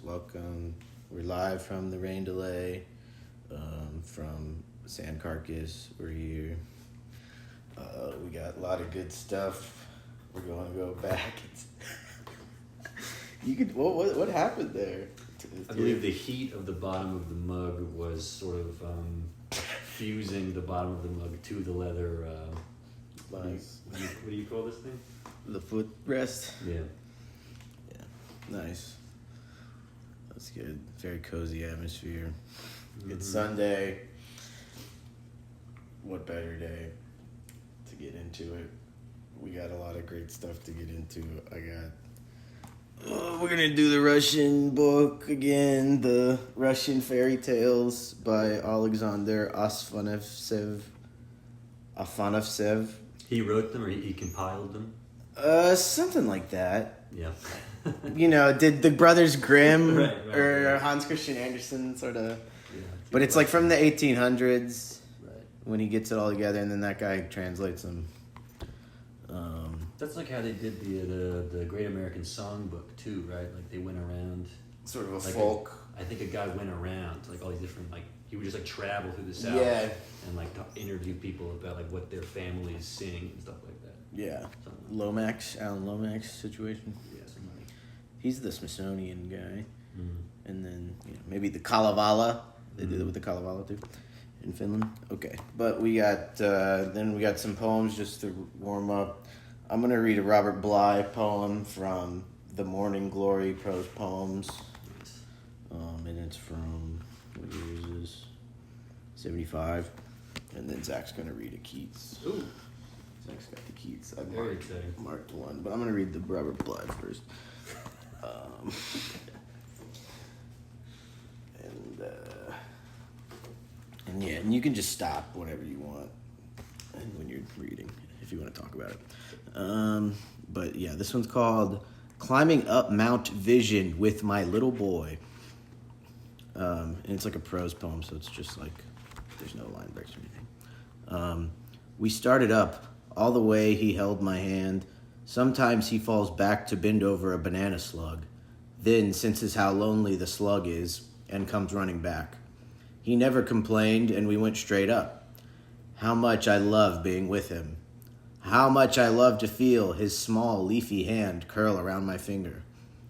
Welcome. We're live from the rain delay, from Sand Carcass. We're here. We got a lot of good stuff. We're going to go back. You could. What happened there? I believe the heat of the bottom of the mug was sort of fusing the bottom of the mug to the leather. Nice. What do you call this thing? The footrest. Yeah. Yeah. Nice. That's good. Very cozy atmosphere. It's Sunday. What better day to get into it? We got a lot of great stuff to get into. We're going to do the Russian book again. The Russian fairy tales by Alexander Afanasyev. He wrote them or he compiled them? Something like that. Yeah. Did the Brothers Grimm right, or Hans Christian Andersen sort of... Yeah, but it's like from the 1800s right. when he gets it all together, and then that guy translates them. That's like how they did the Great American Songbook too, right? Like they went around... Sort of a like folk... I think a guy went around like all these different he would just like travel through the South and like interview people about like what their families sing and stuff like that. Yeah. Like Alan Lomax situation. Yeah, somebody. He's the Smithsonian guy. Mm-hmm. And then maybe the Kalevala. They did it with the Kalevala too in Finland. Okay. But we got some poems just to warm up. I'm going to read a Robert Bly poem from the Morning Glory Prose Poems. Nice. And it's from, what year is this? 75. And then Zach's going to read a Keats. Ooh. Zach's got the Keats. I Very exciting. marked one, but I'm going to read the Robert Bly first. And you can just stop whenever you want when you're reading, if you want to talk about it. But yeah, this one's called Climbing Up Mount Vision with My Little Boy. And it's like a prose poem, so it's just like, there's no line breaks or anything. We started up. All the way he held my hand. Sometimes he falls back to bend over a banana slug. Then senses how lonely the slug is and comes running back. He never complained, and we went straight up. How much I love being with him. How much I love to feel his small, leafy hand curl around my finger.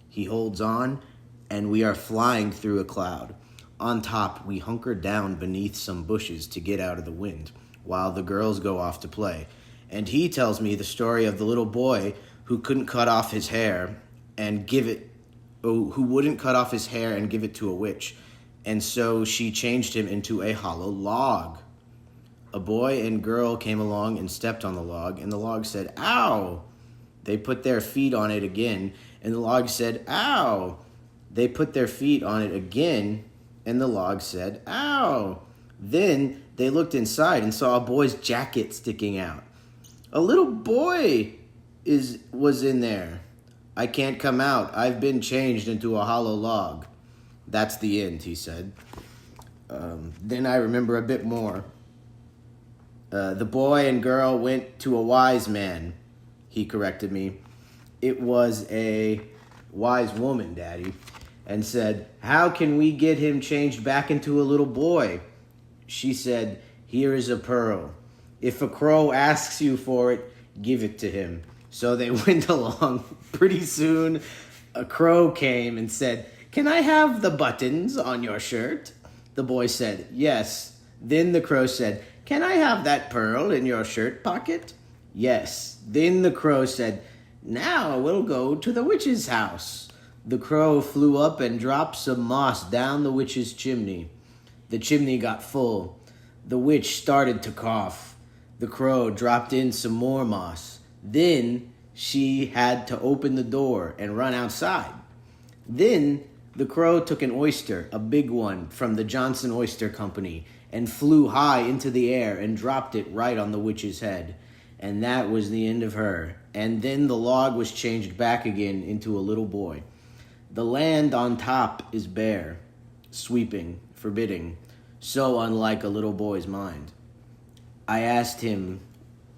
He holds on, and we are flying through a cloud. On top, we hunker down beneath some bushes to get out of the wind, while the girls go off to play. And he tells me the story of the little boy who couldn't cut off his hair and who wouldn't cut off his hair and give it to a witch. And so she changed him into a hollow log. A boy and girl came along and stepped on the log, and the log said, "Ow!" They put their feet on it again, and the log said, "Ow!" They put their feet on it again, and the log said, "Ow!" Then they looked inside and saw a boy's jacket sticking out. A little boy was in there. I can't come out. I've been changed into a hollow log. That's the end, he said. Then I remember a bit more. The boy and girl went to a wise man, he corrected me. It was a wise woman, Daddy, and said, "How can we get him changed back into a little boy?" She said, "Here is a pearl. If a crow asks you for it, give it to him." So they went along. Pretty soon, a crow came and said, "Can I have the buttons on your shirt?" The boy said, "Yes." Then the crow said, "Can I have that pearl in your shirt pocket?" "Yes." Then the crow said, "Now we'll go to the witch's house." The crow flew up and dropped some moss down the witch's chimney. The chimney got full. The witch started to cough. The crow dropped in some more moss. Then she had to open the door and run outside. Then the crow took an oyster, a big one, from the Johnson Oyster Company, and flew high into the air and dropped it right on the witch's head. And that was the end of her. And then the log was changed back again into a little boy. The land on top is bare, sweeping, forbidding, so unlike a little boy's mind. I asked him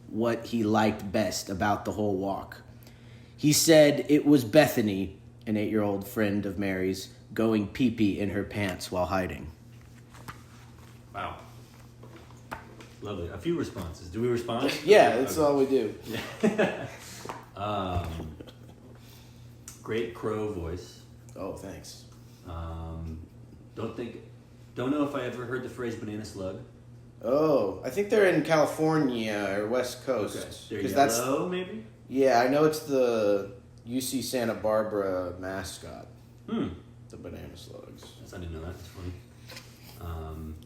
what he liked best about the whole walk. He said it was Bethany, an 8-year-old friend of Mary's, going pee-pee in her pants while hiding. Wow. Lovely. A few responses. Do we respond? Yeah, that's all we do. Great crow voice. Oh, thanks. Don't know if I ever heard the phrase banana slug. Oh, I think they're in California or West Coast. Okay. They're yellow, maybe? Yeah, I know it's the UC Santa Barbara mascot. The banana slugs. I didn't know that. That's funny.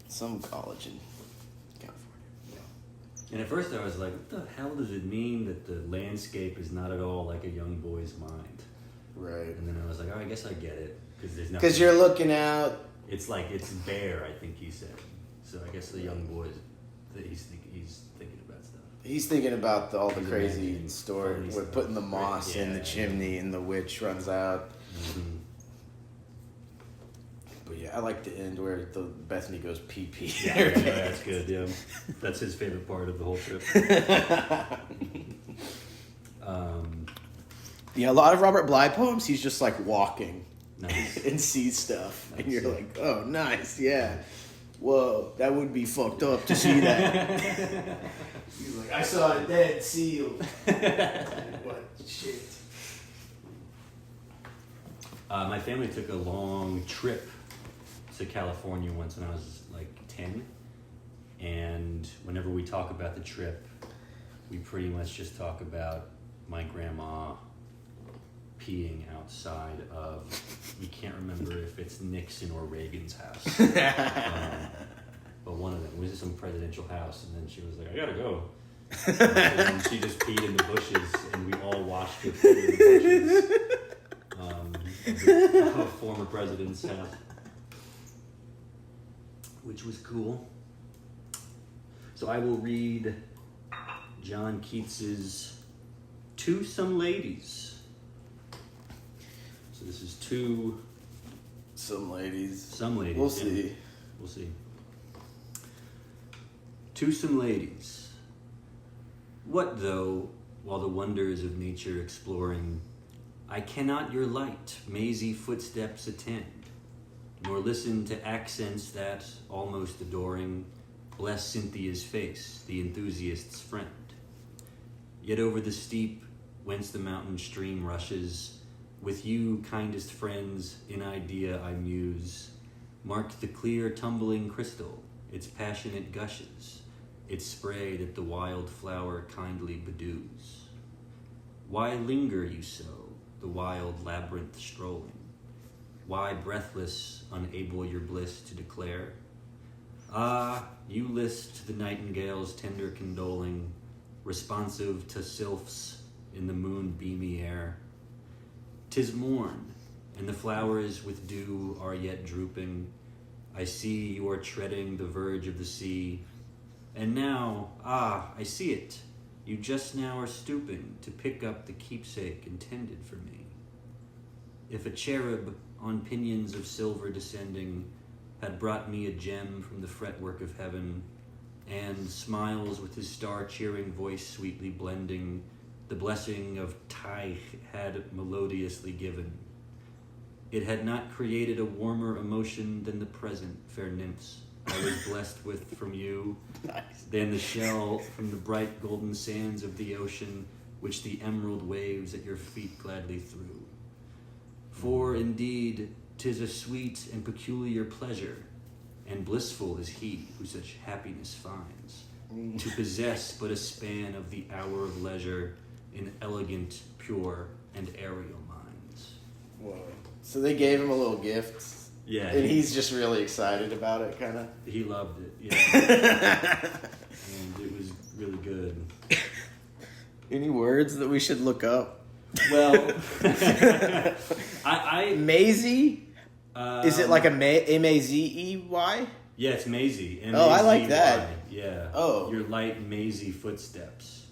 Some college in California. Yeah. And at first I was like, what the hell does it mean that the landscape is not at all like a young boy's mind? Right. And then I was like, oh, I guess I get it. Because you're looking out. It's like, it's bare, I think he said. So I guess the young boy, he's thinking about stuff. He's thinking about all the crazy story with putting the moss in the chimney and the witch runs out. Mm-hmm. But yeah, I like the end where the Bethany goes pee-pee. Yeah, that's good, yeah. That's his favorite part of the whole trip. Yeah, a lot of Robert Bly poems, he's just like walking. Nice. And sees stuff. Nice, and you're like, oh, nice, yeah. Whoa, that would be fucked up to see that. He's like, I saw a dead seal. What shit. My family took a long trip to California once when I was like 10. And whenever we talk about the trip, we pretty much just talk about my grandma peeing outside of, you can't remember if it's Nixon or Reagan's house. But one of them, it was some presidential house, and then she was like, I gotta go. And then she just peed in the bushes, and we all watched her pee in the bushes of a former president's house, which was cool. So I will read John Keats's To Some Ladies. So this is to some ladies. Some ladies. We'll see. We'll see. To some ladies. What though, while the wonders of nature exploring, I cannot your light, mazy footsteps attend, nor listen to accents that, almost adoring, bless Cynthia's face, the enthusiast's friend. Yet over the steep, whence the mountain stream rushes, with you, kindest friends, in idea I muse, mark the clear tumbling crystal, its passionate gushes, its spray that the wild flower kindly bedews. Why linger you so, the wild labyrinth strolling? Why breathless, unable your bliss to declare? Ah, you list to the nightingale's tender condoling, responsive to sylphs in the moon-beamy air. 'Tis morn, and the flowers with dew are yet drooping. I see you are treading the verge of the sea, and now, I see it, you just now are stooping to pick up the keepsake intended for me. If a cherub on pinions of silver descending had brought me a gem from the fretwork of heaven, and smiles with his star-cheering voice sweetly blending, the blessing of Taich had melodiously given. It had not created a warmer emotion than the present, fair nymphs, I was blessed with from you, than the shell from the bright golden sands of the ocean, which the emerald waves at your feet gladly threw. For indeed, 'tis a sweet and peculiar pleasure, and blissful is he who such happiness finds, to possess but a span of the hour of leisure in elegant, pure, and aerial minds. Whoa. So they gave him a little gift. Yeah. And he's just really excited about it, kind of. He loved it, yeah. And it was really good. Any words that we should look up? Well, I Maisie? Is it like a M-A-Z-E-Y? Yeah, it's Maisie. Oh, I like that. Yeah. Oh. Your light, mazy footsteps.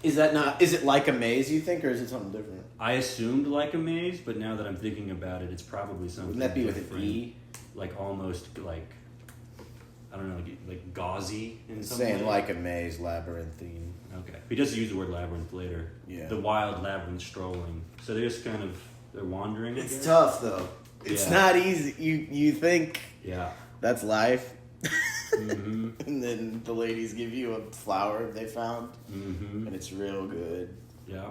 Is it like a maze, you think, or is it something different? I assumed like a maze, but now that I'm thinking about it, it's probably something Wouldn't that be different. with an E? Like almost like, I don't know, like gauzy in some Saying way. like a maze, labyrinthine. Okay. He does use the word labyrinth later. Yeah. The wild labyrinth strolling. So they just kind of They're wandering. It's tough though. It's not easy. You think that's life, and then the ladies give you a flower they found, and it's real good. Yeah.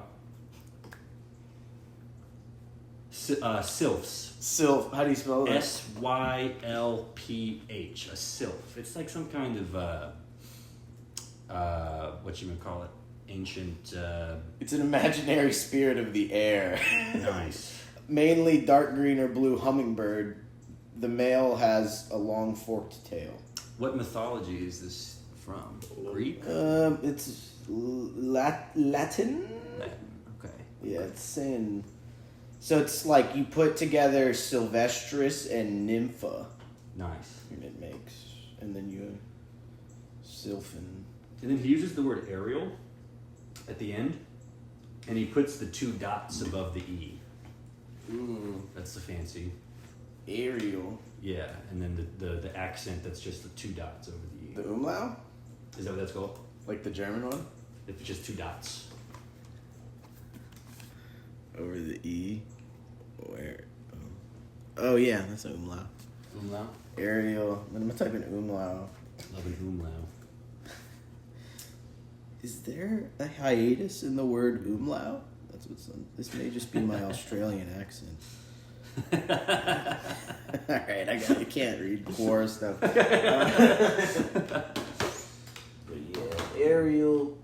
Sylphs. Sylph. How do you spell that? Sylph. A sylph. It's like some kind of what you would call it? Ancient. It's an imaginary spirit of the air. Nice. Mainly dark green or blue hummingbird. The male has a long forked tail. What mythology is this from? Greek? It's Latin. Latin. Okay. Yeah, it's saying. So it's like you put together Sylvestris and Nympha. Nice. And it makes, and then you Sylphin. And then he uses the word Ariel at the end, and he puts the 2 dots above the E. Ooh. That's the fancy. Ariel. Yeah, and then the accent that's just the 2 dots over the E. The umlaut? Is that what that's called? Like the German one? It's just 2 dots. Over the E? Where? Oh yeah, that's an umlaut. Umlaut? Ariel. I'm gonna type in umlaut. Love an umlaut. Is there a hiatus in the word umlaut? That's what's on. This may just be my Australian accent. Alright, I can't read core stuff. But yeah, Ariel.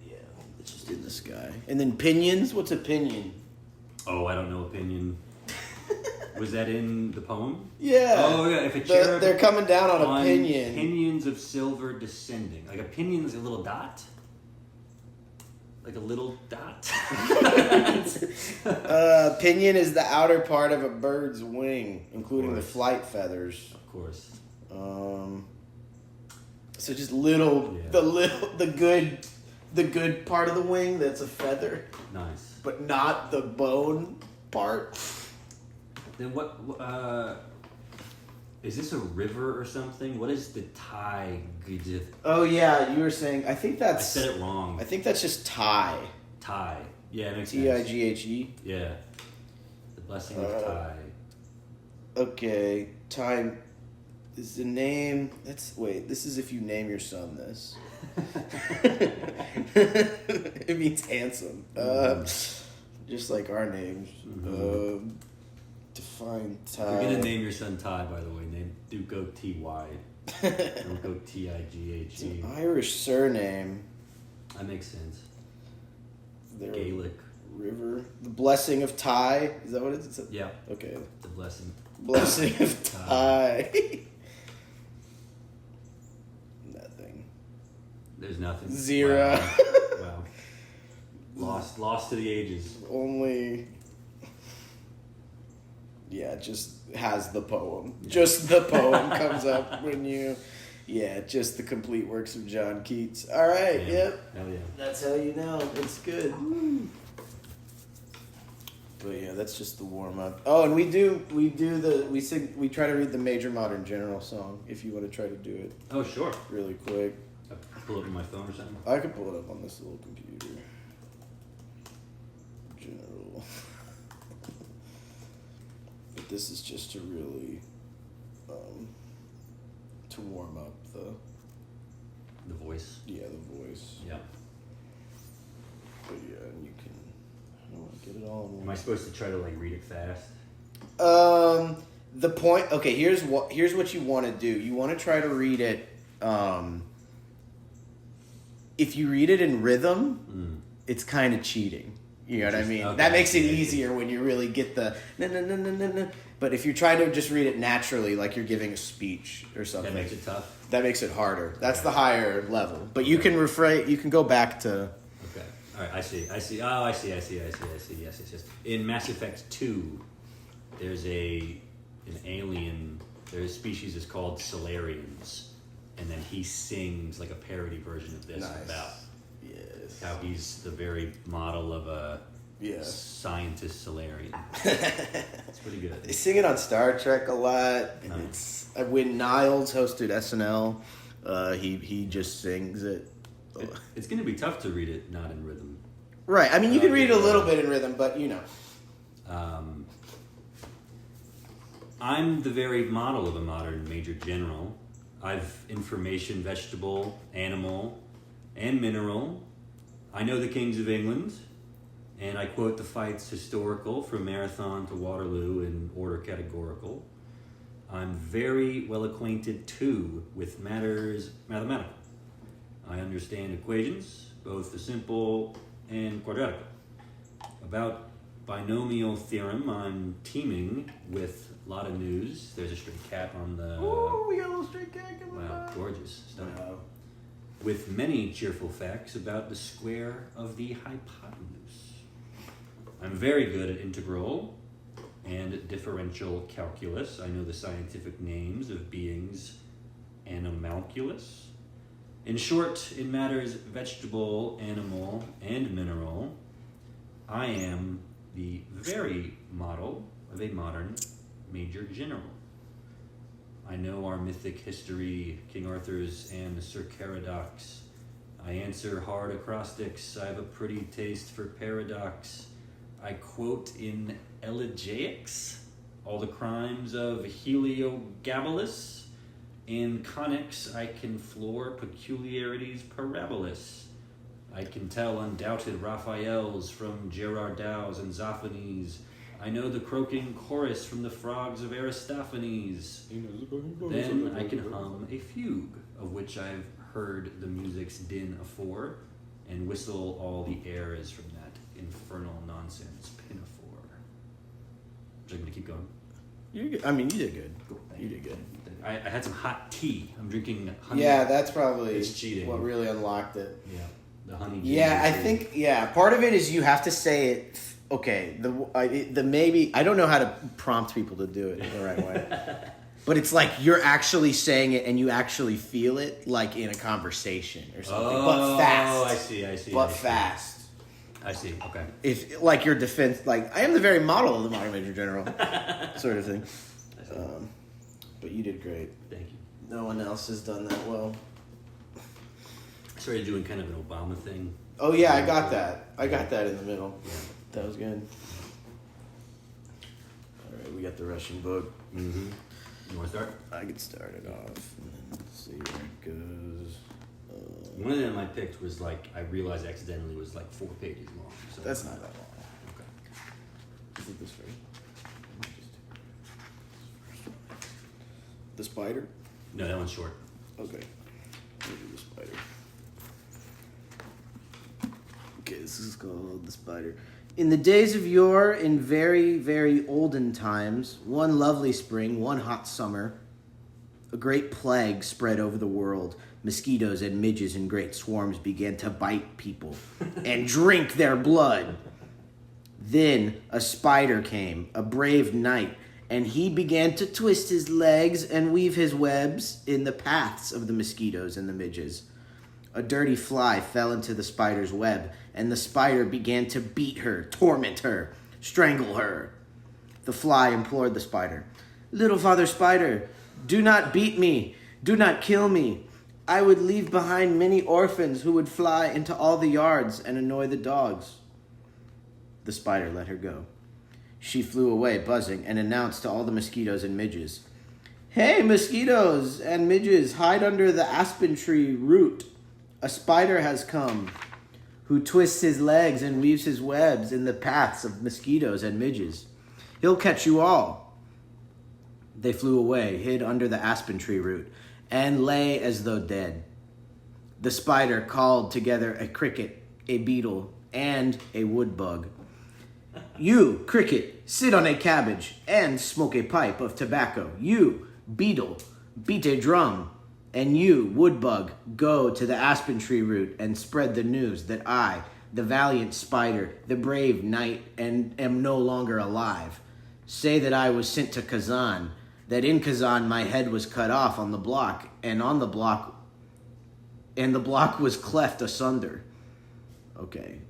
Yeah, it's just in the sky. And then pinions. What's a pinion? Oh, I don't know opinion. Was that in the poem? Yeah. Oh, yeah. If a cherub they're coming down on a pinion. Pinions of silver descending. Like a pinion is a little dot? Like a little dot? Pinion is the outer part of a bird's wing, including the flight feathers. Of course. So just the good part of the wing that's a feather. Nice. But not the bone part. Then what? Is this a river or something? What is the Thai? Oh yeah, you were saying. I think that's. I said it wrong. I think that's just Thai. Thai. Yeah, it makes sense. Tighe. Yeah. The blessing of Thai. Okay, time is the name. This is if you name your son this. It means handsome. Just like our names. Define Thai. You're gonna name your son Thai, by the way. Do go T-Y. Don't go Tighe. It's an Irish surname. That makes sense. Their Gaelic. River. The blessing of Thai. Is that what it is? Yeah. Okay. The blessing. Blessing of Thai. Nothing. There's nothing. Zero. Wow. Lost to the ages. Only. Yeah, it just has the poem. Yeah. Just the poem comes up when you... Yeah, just the complete works of John Keats. All right, yep. Hell yeah. That's how you know. It's good. Woo. But yeah, that's just the warm-up. Oh, and we try to read the Major Modern General song, if you want to try to do it. Oh, sure. Really quick. I'll pull it on my phone or something? I could pull it up on this little computer. General. But this is just to really... to warm up the voice. Yeah, the voice. Yeah. But yeah, and you can. I don't want to get it all. Am I supposed to try to read it fast? The point. Okay, here's what you want to do. You want to try to read it. If you read it in rhythm, it's kind of cheating. You know what I mean? Okay. That makes it easier when you really get the no. But if you're trying to just read it naturally, like you're giving a speech or something, that makes it tough. That makes it harder. That's the higher level. But you can refrain. You can go back to. Okay. All right. I see. Oh, I see. Yes. In Mass Effect 2, there's an alien. Their species is called Solarians, and then he sings like a parody version of this about how he's the very model of a scientist Solarian. It's pretty good. They sing it on Star Trek a lot. Nice. It's when Niles hosted SNL, he just sings it. It's going to be tough to read it not in rhythm. Right. I mean, you can read it a little bit in rhythm, but you know. I'm the very model of a modern major general. I've information, vegetable, animal, and mineral. I know the kings of England, and I quote the fights historical from Marathon to Waterloo in order categorical. I'm very well acquainted, too, with matters mathematical. I understand equations, both the simple and quadratical. About binomial theorem, I'm teeming with a lot of news. There's a stray cat on the... Ooh, we got a little stray cat coming Wow, by. gorgeous. Stunning. Wow. With many cheerful facts about the square of the hypotenuse. I'm very good at integral and differential calculus. I know the scientific names of beings animalculous. In short, in matters vegetable, animal, and mineral, I am the very model of a modern major general. I know our mythic history, King Arthur's and the Sir Caradocs. I answer hard acrostics. I have a pretty taste for paradox. I quote in elegiacs all the crimes of Heliogabalus. In conics, I can floor peculiarities parabolous. I can tell undoubted Raphaels from Gerardows and Zophanies. I know the croaking chorus from the frogs of Aristophanes. Then I can hum a fugue, of which I've heard the music's din afore, and whistle all the airs from that infernal nonsense pinafore. Would you like me to keep going? You did good. Cool, thank You did good. I had some hot tea. I'm drinking honey. Yeah, that's probably It's cheating. what really unlocked it. Yeah, the honey. Yeah, I ginger tea. think part of it is you have to say it. Okay, the maybe I don't know how to prompt people to do it the right way, but it's like you're actually saying it and you actually feel it, like in a conversation or something. But fast. Oh, I see. But fast. I see. Okay. If like your defense, like I am the very model of the modern major general, sort of thing. But you did great. Thank you. No one else has done that well. I started doing kind of an Obama thing. Oh yeah, I got that. I got that in the middle. Yeah. That was good. All right, we got the Russian book. Mm-hmm. You want to start? I could start it off. And then see where it goes. One of them I picked was like I realized accidentally was like 4 pages long. So That's not that long. Okay. Is it this right? The spider? No, that one's short. Okay. Let me do the spider. Okay, this is called The Spider. In the days of yore, in very, very olden times, one lovely spring, one hot summer, a great plague spread over the world. Mosquitoes and midges in great swarms began to bite people and drink their blood. Then a spider came, a brave knight, and he began to twist his legs and weave his webs in the paths of the mosquitoes and the midges. A dirty fly fell into the spider's web, and the spider began to beat her, torment her, strangle her. The fly implored the spider, "Little Father Spider, do not beat me, do not kill me. I would leave behind many orphans who would fly into all the yards and annoy the dogs." The spider let her go. She flew away, buzzing, and announced to all the mosquitoes and midges, "Hey, mosquitoes and midges, hide under the aspen tree root. A spider has come, who twists his legs and weaves his webs in the paths of mosquitoes and midges. He'll catch you all." They flew away, hid under the aspen tree root, and lay as though dead. The spider called together a cricket, a beetle, and a wood bug. "You, cricket, sit on a cabbage and smoke a pipe of tobacco. You, beetle, beat a drum. And you, wood bug, go to the aspen tree root and spread the news that I, the valiant spider, the brave knight, and am no longer alive. Say that I was sent to Kazan, that in Kazan my head was cut off on the block, and the block was cleft asunder." Okay.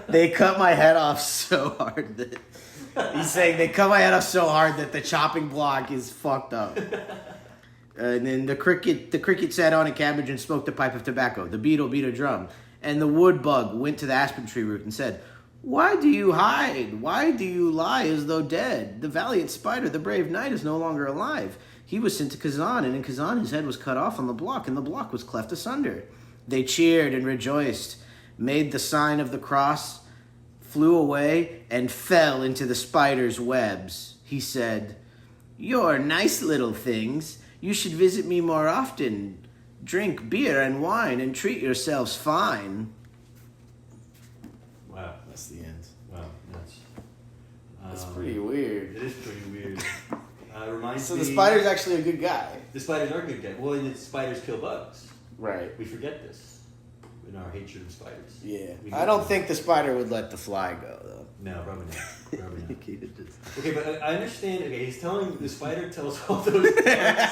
They cut my head off so hard that... He's saying they cut my head off so hard that the chopping block is fucked up. And then the cricket sat on a cabbage and smoked a pipe of tobacco. The beetle beat a drum. And the wood bug went to the aspen tree root and said, Why do you hide? Why do you lie as though dead? The valiant spider, the brave knight, is no longer alive. He was sent to Kazan, and in Kazan his head was cut off on the block, and the block was cleft asunder. They cheered and rejoiced, made the sign of the cross, flew away, and fell into the spider's webs. He said, "You're nice little things. You should visit me more often. Drink beer and wine and treat yourselves fine." Wow. That's the end. Wow, nuts. That's pretty weird. It is pretty weird. Reminds So me, the spider's actually a good guy. The spiders are good guys. Well, and the spiders kill bugs. Right. We forget this in our hatred of spiders. Yeah. We I don't think the spider would let the fly go, though. No, probably not. Probably not. He would just- Okay, but I understand. Okay, he's telling the spider tells all those guys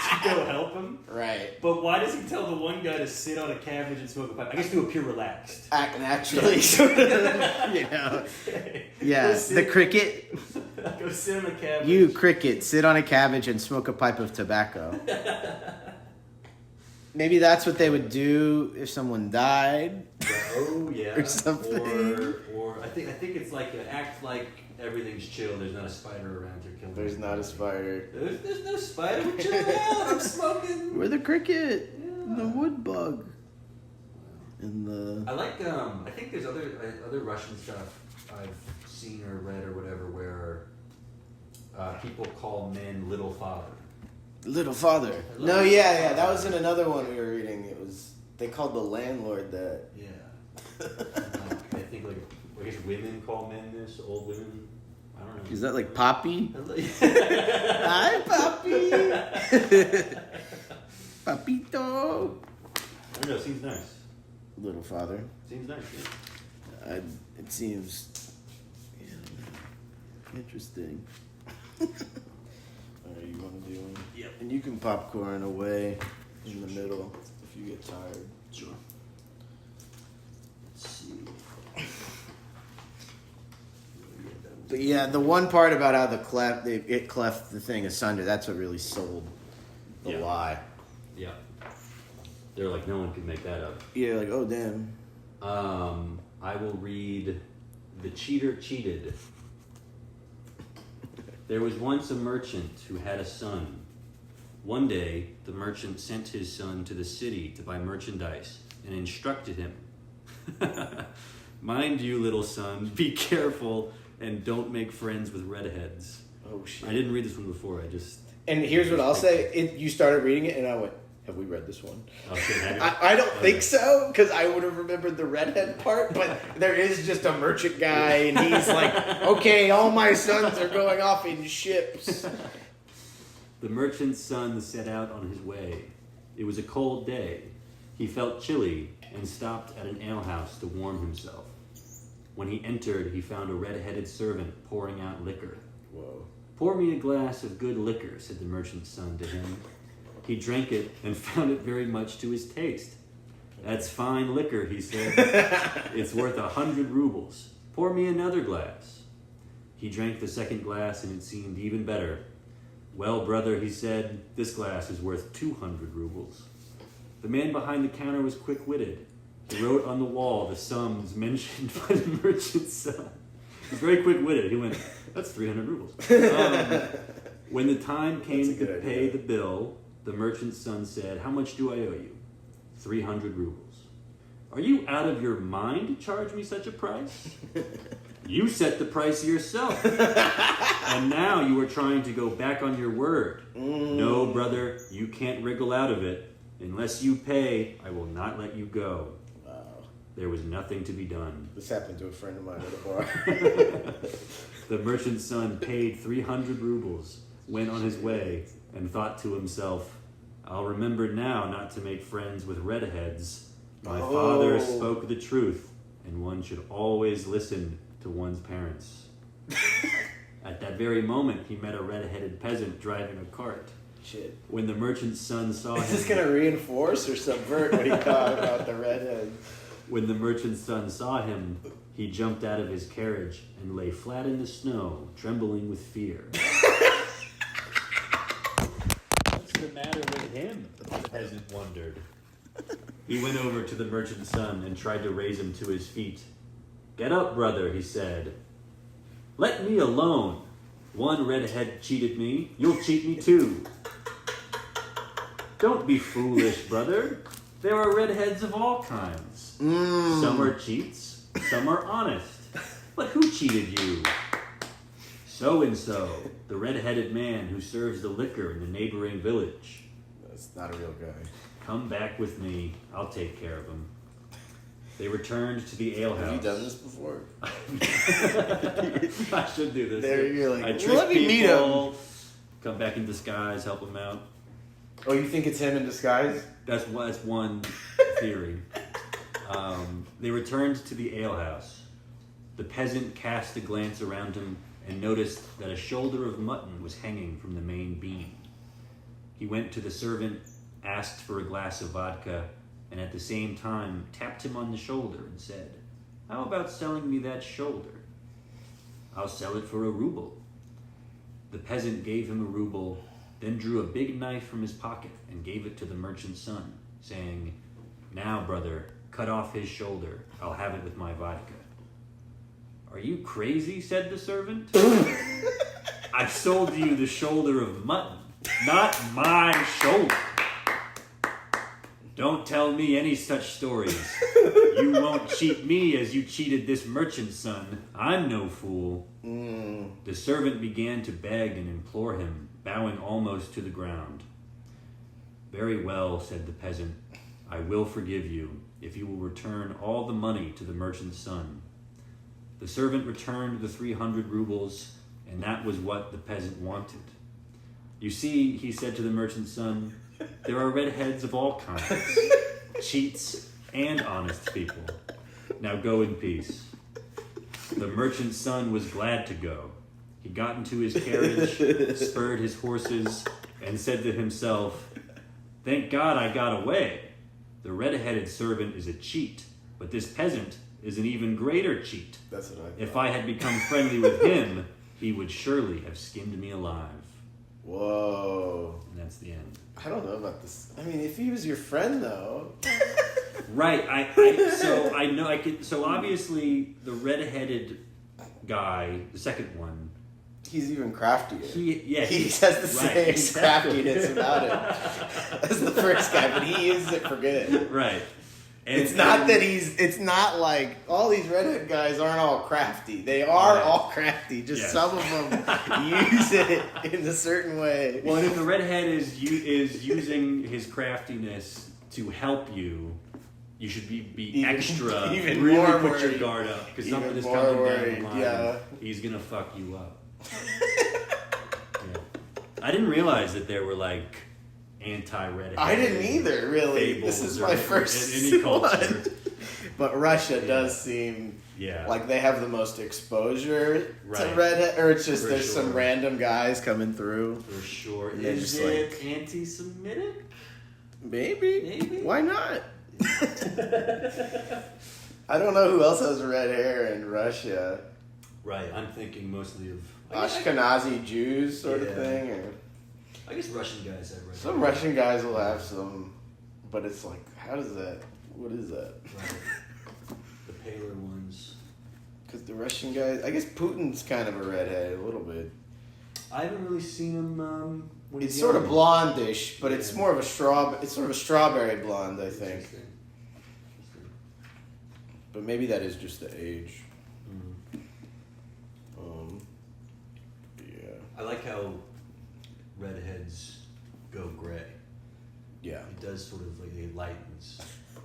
to go help him. Right. But why does he tell the one guy to sit on a cabbage and smoke a pipe? I guess to appear relaxed. Act naturally, sort of. You know. Yeah. The cricket. Go sit on a cabbage. You, cricket, sit on a cabbage and smoke a pipe of tobacco. Maybe that's what they would do if someone died. Oh yeah. Or something. Or I think it's like act like everything's chill. There's not a spider around to kill. There's not a spider. There's no spider. We're chilling out. I'm smoking. We're the cricket. Yeah. The wood bug. And the... I like. I think there's other Russian stuff I've seen or read or whatever where people call men little father. Little father. No, yeah. That was in another one we were reading. It was... They called the landlord that. Yeah. I think I guess women call men this. Old women. I don't know. Is that like Poppy? Hi, Hi, Poppy. Papito. I don't know. Seems nice. Little father. Seems nice. Yeah. It seems interesting. Alright, you want to do one? Yep. And you can popcorn away in the middle if you get tired. Sure. Let's see. But yeah, the one part about how it cleft the thing asunder, that's what really sold the lie. Yeah. They're like, no one could make that up. Yeah, like, oh damn. I will read The Cheater Cheated. There was once a merchant who had a son. One day, the merchant sent his son to the city to buy merchandise and instructed him. Mind you, little son, be careful and don't make friends with redheads. Oh shit. I didn't read this one before. And here's what I'll say. You started reading it and I went, have we read this one? Okay, I don't think so, because I would have remembered the redhead part, but there is just a merchant guy, and he's like, okay, all my sons are going off in ships. The merchant's son set out on his way. It was a cold day. He felt chilly and stopped at an alehouse to warm himself. When he entered, he found a red-headed servant pouring out liquor. Whoa. Pour me a glass of good liquor, said the merchant's son to him. He drank it and found it very much to his taste. That's fine liquor, he said. It's worth 100 rubles. Pour me another glass. He drank the second glass and it seemed even better. Well, brother, he said, this glass is worth 200 rubles. The man behind the counter was quick-witted. He wrote on the wall the sums mentioned by the merchant's son. He was very quick-witted. He went, that's 300 rubles. When the time came to pay the bill, the merchant's son said, how much do I owe you? 300 rubles. Are you out of your mind to charge me such a price? You set the price yourself. And now you are trying to go back on your word. No, brother, you can't wriggle out of it. Unless you pay, I will not let you go. Wow. There was nothing to be done. This happened to a friend of mine at a bar. The merchant's son paid 300 rubles, went on his way, and thought to himself, I'll remember now not to make friends with redheads. My father spoke the truth, and one should always listen to one's parents. At that very moment, he met a red-headed peasant driving a cart. Shit. When the merchant's son saw him... Is this going to reinforce or subvert what he thought about the redhead? When the merchant's son saw him, he jumped out of his carriage and lay flat in the snow, trembling with fear. What's the matter with him? The peasant wondered. He went over to the merchant's son and tried to raise him to his feet. "Get up, brother," he said. "Let me alone. One redhead cheated me. You'll cheat me too." "Don't be foolish, brother. There are redheads of all kinds. Some are cheats, some are honest. But who cheated you?" "So-and-so, the red-headed man who serves the liquor in the neighboring village." That's not a real guy. "Come back with me. I'll take care of him." They returned to the alehouse. Have you done this before? I should do this. There you're like, I trick let me meet people, come back in disguise, help them out. Oh, you think it's him in disguise? That's one theory. They returned to the alehouse. The peasant cast a glance around him and noticed that a shoulder of mutton was hanging from the main beam. He went to the servant, asked for a glass of vodka, and at the same time tapped him on the shoulder and said, "How about selling me that shoulder?" "I'll sell it for a ruble." The peasant gave him a ruble, then drew a big knife from his pocket and gave it to the merchant's son, saying, "Now, brother, cut off his shoulder. I'll have it with my vodka." "Are you crazy?" said the servant. "I sold you the shoulder of mutton, not my shoulder. Don't tell me any such stories. You won't cheat me as you cheated this merchant's son. I'm no fool." The servant began to beg and implore him, bowing almost to the ground. "Very well," said the peasant. "I will forgive you if you will return all the money to the merchant's son." The servant returned the 300 rubles, and that was what the peasant wanted. "You see," he said to the merchant's son, "there are redheads of all kinds, cheats and honest people. Now go in peace." The merchant's son was glad to go. He got into his carriage, spurred his horses, and said to himself, "Thank God I got away. The red-headed servant is a cheat, but this peasant is an even greater cheat. That's what I thought. If I had become friendly with him, he would surely have skinned me alive." Whoa. And that's the end. I don't know about this. I mean, if he was your friend, though. Right. So obviously the red-headed guy, the second one, He's even craftier. he has the same craftiness about it as the first guy, but he uses it for good. Right. And It's not like all these redhead guys aren't all crafty. They are all crafty. Just some of them use it in a certain way. Well, and if the redhead is using his craftiness to help you, you should be extra, even really more put your worried. guard up because something is Even coming more down the worried, line. yeah. He's gonna fuck you up. Yeah. I didn't realize that there were like anti-redhead. I didn't either, really. This is my first in any culture. one. But Russia does seem like they have the most exposure to redhead, or it's just there's some random guys coming through. For sure. And Is just it anti-Semitic? Maybe. Why not? I don't know who else has red hair in Russia. Right, I'm thinking mostly of Ashkenazi Jews sort of thing. Or I guess Russian guys have red some hair. Russian guys will have some, but it's like, how does that, what is that? Right. The paler ones. Because the Russian guys, I guess Putin's kind of a redhead, a little bit. I haven't really seen him when It's he's sort young. of blondish, but it's more of it's sort of a strawberry blonde, I think. Interesting. But maybe that is just the age. Yeah. I like how redheads go gray. Yeah. It does sort of like it lightens,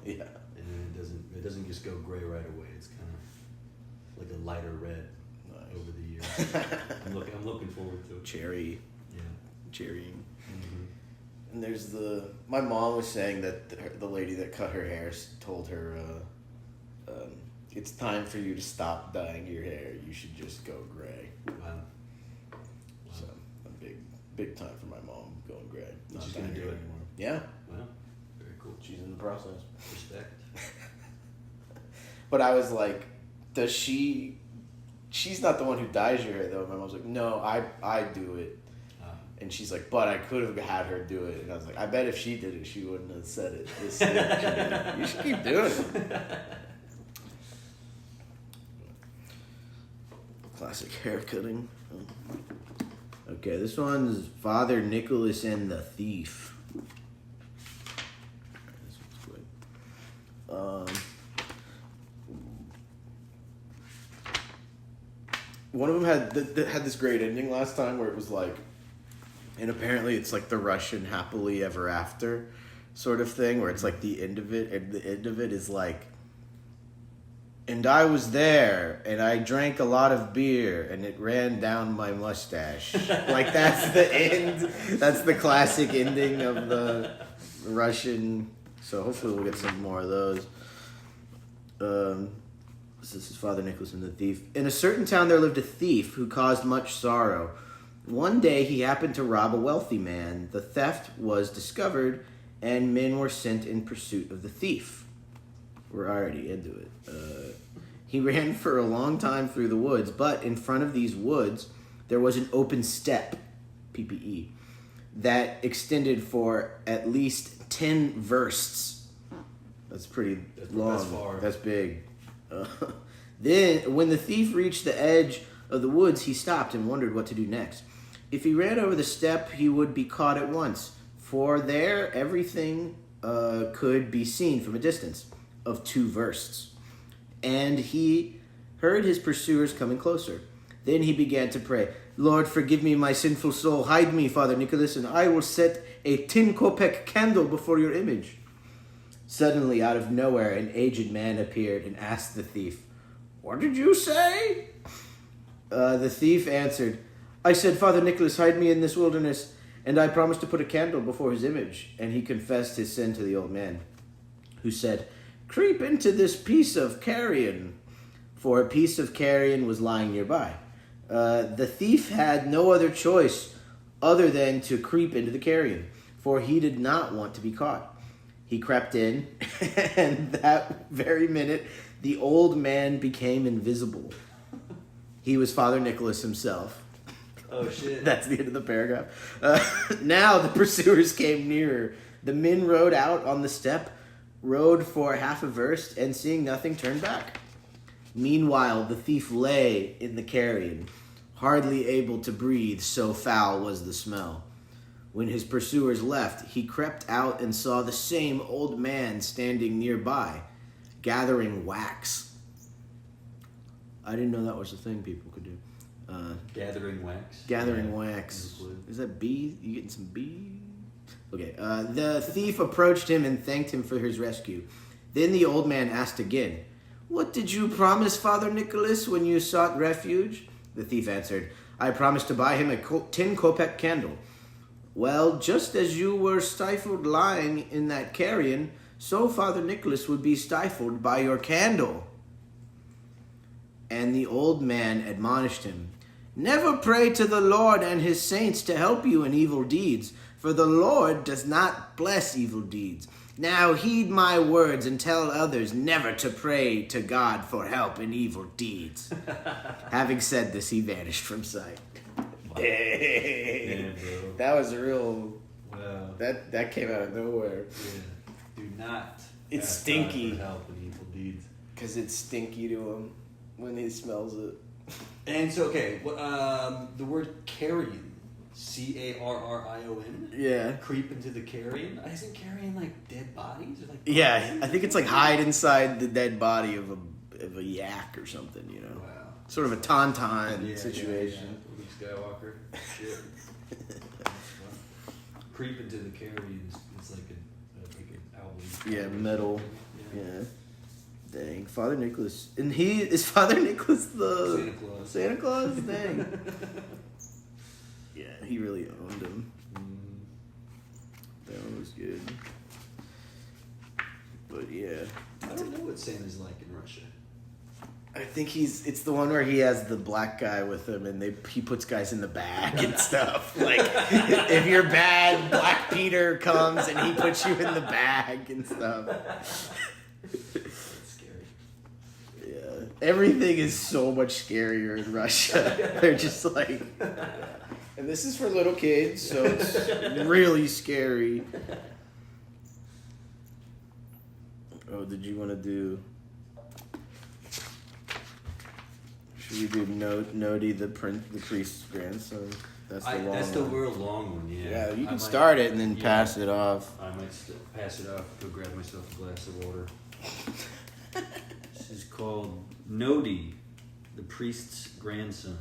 Yeah. and then it doesn't just go gray right away. It's kind of like a lighter red over the years. I'm looking forward to it. Cherry. Yeah. Cherrying. Mm-hmm. And there's my mom was saying that the lady that cut her hair told her, it's time for you to stop dyeing your hair. You should just go gray. Wow. So a big time for my mom going gray. She's gonna do it anymore. Yeah. Wow. Very cool. She's in the process. Respect. But I was like, she's not the one who dyes your hair though. My mom's like, no, I do it. And she's like, but I could have had her do it. And I was like, I bet if she did it, she wouldn't have said it. You should keep doing it. classic haircutting. Okay, this one's Father Nicholas and the Thief. This one's quick. One of them had this great ending last time where it was like, and apparently it's like the Russian happily ever after sort of thing, where it's like the end of it, and the end of it is like, and I was there, and I drank a lot of beer, and it ran down my mustache. Like, that's the end. That's the classic ending of the Russian. So hopefully we'll get some more of those. This is Father Nicholas and the Thief. In a certain town there lived a thief who caused much sorrow. One day he happened to rob a wealthy man. The theft was discovered, and men were sent in pursuit of the thief. We're already into it. He ran for a long time through the woods, but in front of these woods there was an open steppe, PPE, that extended for at least 10 versts. That's pretty long. That's far. That's big. Then, when the thief reached the edge of the woods, he stopped and wondered what to do next. If he ran over the steppe, he would be caught at once, for there everything could be seen from a distance of 2 versts. And he heard his pursuers coming closer. Then he began to pray, Lord, forgive me my sinful soul. Hide me, Father Nicholas, and I will set a 10 kopeck candle before your image. Suddenly, out of nowhere, an aged man appeared and asked the thief, What did you say? The thief answered, I said, Father Nicholas, hide me in this wilderness, and I promised to put a candle before his image. And he confessed his sin to the old man, who said, Creep into this piece of carrion, for a piece of carrion was lying nearby. The thief had no other choice other than to creep into the carrion, for he did not want to be caught. He crept in, and that very minute, the old man became invisible. He was Father Nicholas himself. Oh, shit. That's the end of the paragraph. Now the pursuers came nearer. The men rode out on the steppe, rode for half a verst, and seeing nothing, turned back. Meanwhile, the thief lay in the carrion, hardly able to breathe, so foul was the smell. When his pursuers left, he crept out and saw the same old man standing nearby, gathering wax. I didn't know that was a thing people could do. Gathering wax? Gathering wax. Is that bee? You getting some bee? Okay. The thief approached him and thanked him for his rescue. Then the old man asked again, What did you promise, Father Nicholas, when you sought refuge? The thief answered, I promised to buy him a 10 kopeck candle. Well, just as you were stifled lying in that carrion, so Father Nicholas would be stifled by your candle. And the old man admonished him, Never pray to the Lord and his saints to help you in evil deeds, for the Lord does not bless evil deeds. Now heed my words and tell others never to pray to God for help in evil deeds. Having said this, he vanished from sight. Dang. Bro. That was a real... Wow. That came out of nowhere. Yeah. Do not It's ask stinky. God for help in evil deeds. Because it's stinky to him when he smells it. And so, okay, the word carrion, Carrion? Yeah. Creep into the carrion? Isn't carrion like dead bodies? Or like Yeah, I think it's like hide inside the dead body of a yak or something, you know. Wow. Sort of a tauntaun situation. Luke Skywalker. Shit. Creep into the carrion is like an owl. Yeah, metal. Yeah. Dang, Father Nicholas. And is Father Nicholas the... Santa Claus. Santa Claus? Dang. Yeah, he really owned him. That one was good. But yeah. I don't know what Santa's like in Russia. I think it's the one where he has the black guy with him and he puts guys in the bag and stuff. Like, if you're bad, Black Peter comes and he puts you in the bag and stuff. That's scary. Yeah. Everything is so much scarier in Russia. They're just like... And this is for little kids, so it's really scary. Oh, did you want to do... Should we do Nodi, the priest's grandson? That's the long That's the one. real long one, yeah. Yeah, you I can might- start it and then pass it off. I might pass it off, go grab myself a glass of water. This is called Nodi, the priest's grandson.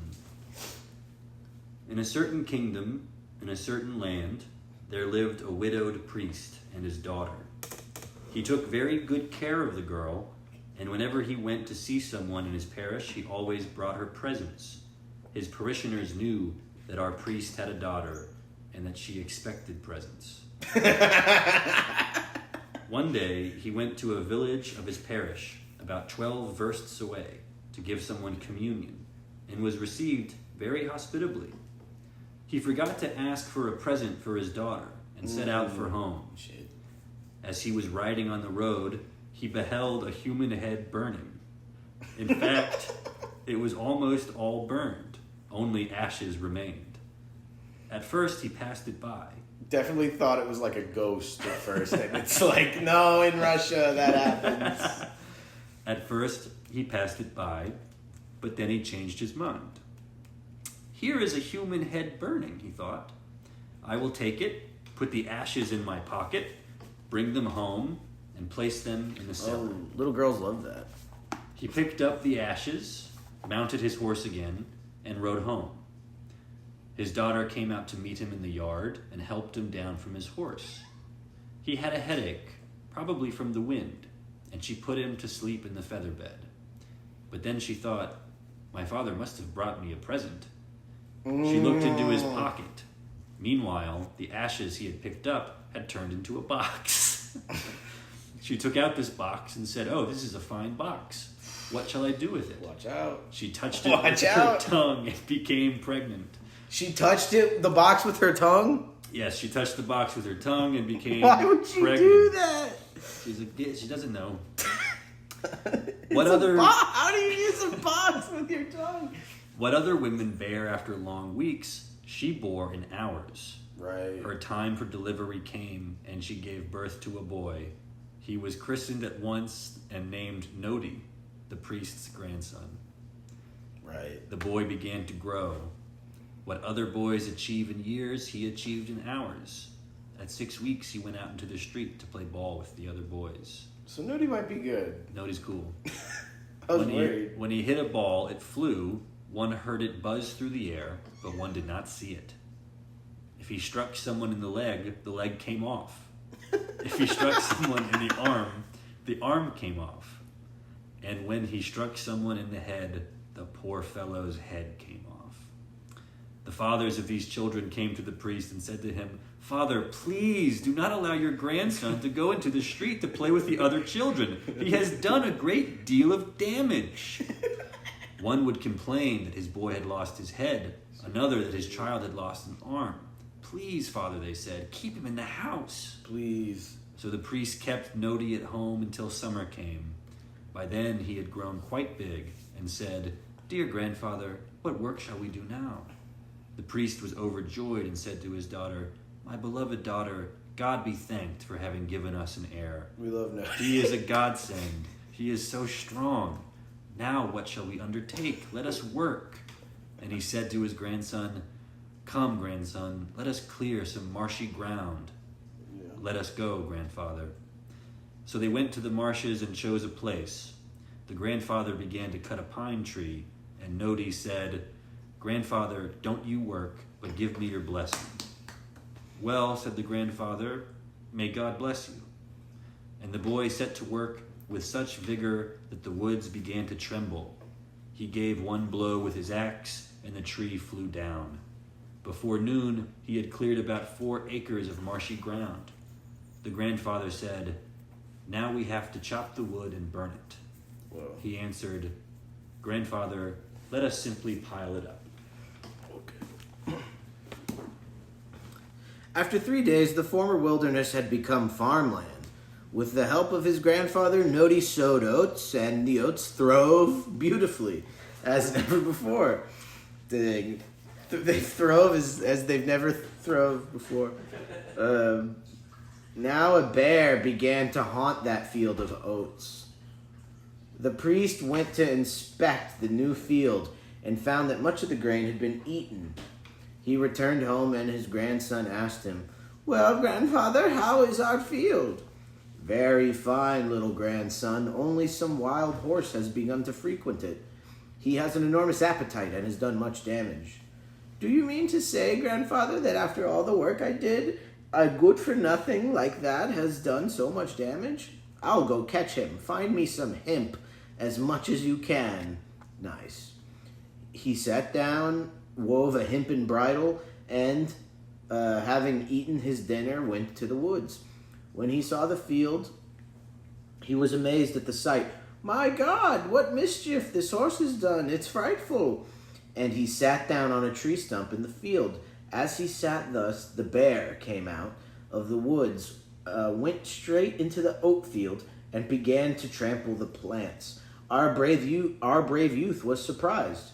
In a certain kingdom, in a certain land, there lived a widowed priest and his daughter. He took very good care of the girl, and whenever he went to see someone in his parish, he always brought her presents. His parishioners knew that our priest had a daughter and that she expected presents. One day, he went to a village of his parish, about 12 versts away, to give someone communion, and was received very hospitably. He forgot to ask for a present for his daughter and set out for home. Shit. As he was riding on the road, he beheld a human head burning. In fact, it was almost all burned. Only ashes remained. At first, he passed it by. Definitely thought it was like a ghost at first, and it's like, no, in Russia that happens. At first, he passed it by, but then he changed his mind. Here is a human head burning, he thought. I will take it, put the ashes in my pocket, bring them home, and place them in the cellar. Oh, little girls love that. He picked up the ashes, mounted his horse again, and rode home. His daughter came out to meet him in the yard and helped him down from his horse. He had a headache, probably from the wind, and she put him to sleep in the feather bed. But then she thought, my father must have brought me a present. She looked into his pocket. Meanwhile, the ashes he had picked up had turned into a box. She took out this box and said, oh, this is a fine box. What shall I do with it? Watch out. She touched it with her tongue and became pregnant. She touched the box with her tongue? Yes, she touched the box with her tongue and became Why would she pregnant. do that? She's like, yeah, she doesn't know. How do you use a box with your tongue? What other women bear after long weeks, she bore in hours. Right. Her time for delivery came, and she gave birth to a boy. He was christened at once and named Nodi, the priest's grandson. Right. The boy began to grow. What other boys achieve in years, he achieved in hours. At 6 weeks, he went out into the street to play ball with the other boys. So Nodi might be good. Nodi's cool. I was worried. When he hit a ball, it flew. One heard it buzz through the air, but one did not see it. If he struck someone in the leg came off. If he struck someone in the arm came off. And when he struck someone in the head, the poor fellow's head came off. The fathers of these children came to the priest and said to him, Father, please do not allow your grandson to go into the street to play with the other children. He has done a great deal of damage. One would complain that his boy had lost his head, another that his child had lost an arm. Please, Father, they said, keep him in the house. Please. So the priest kept Nodi at home until summer came. By then he had grown quite big and said, Dear grandfather, what work shall we do now? The priest was overjoyed and said to his daughter, My beloved daughter, God be thanked for having given us an heir. We love Nodi. He is a godsend. He is so strong. Now what shall we undertake? Let us work. And he said to his grandson, Come, grandson, let us clear some marshy ground. Yeah. Let us go, grandfather. So they went to the marshes and chose a place. The grandfather began to cut a pine tree, and Nodi said, Grandfather, don't you work, but give me your blessing. Well, said the grandfather, may God bless you. And the boy set to work with such vigor that the woods began to tremble. He gave one blow with his axe, and the tree flew down. Before noon, he had cleared about 4 acres of marshy ground. The grandfather said, Now we have to chop the wood and burn it. Whoa. He answered, Grandfather, let us simply pile it up. Okay. After 3 days, the former wilderness had become farmland. With the help of his grandfather, Nodi sowed oats, and the oats throve beautifully, as never before. They throve as they've never throve before. Now a bear began to haunt that field of oats. The priest went to inspect the new field and found that much of the grain had been eaten. He returned home and his grandson asked him, "Well, grandfather, how is our field?" "Very fine, little grandson. Only some wild horse has begun to frequent it. He has an enormous appetite and has done much damage." "Do you mean to say, grandfather, that after all the work I did, a good-for-nothing like that has done so much damage? I'll go catch him. Find me some hemp, as much as you can." Nice. He sat down, wove a hempen bridle, and, having eaten his dinner, went to the woods. When he saw the field, he was amazed at the sight. "My God, what mischief this horse has done! It's frightful!" And he sat down on a tree stump in the field. As he sat thus, the bear came out of the woods, went straight into the oat field, and began to trample the plants. Our brave youth was surprised.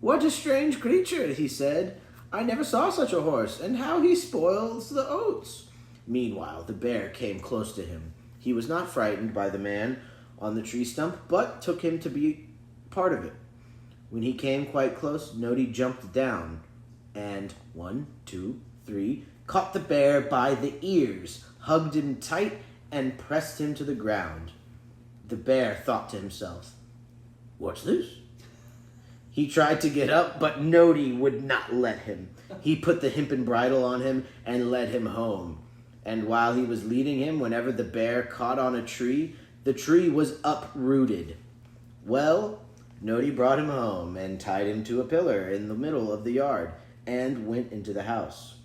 "What a strange creature," he said. "I never saw such a horse, and how he spoils the oats." Meanwhile, the bear came close to him. He was not frightened by the man on the tree stump, but took him to be part of it. When he came quite close, Nodi jumped down and 1, 2, 3, caught the bear by the ears, hugged him tight, and pressed him to the ground. The bear thought to himself, "What's this?" He tried to get up, but Nodi would not let him. He put the hempen bridle on him and led him home. And while he was leading him, whenever the bear caught on a tree, the tree was uprooted. Well, Nodi brought him home and tied him to a pillar in the middle of the yard and went into the house.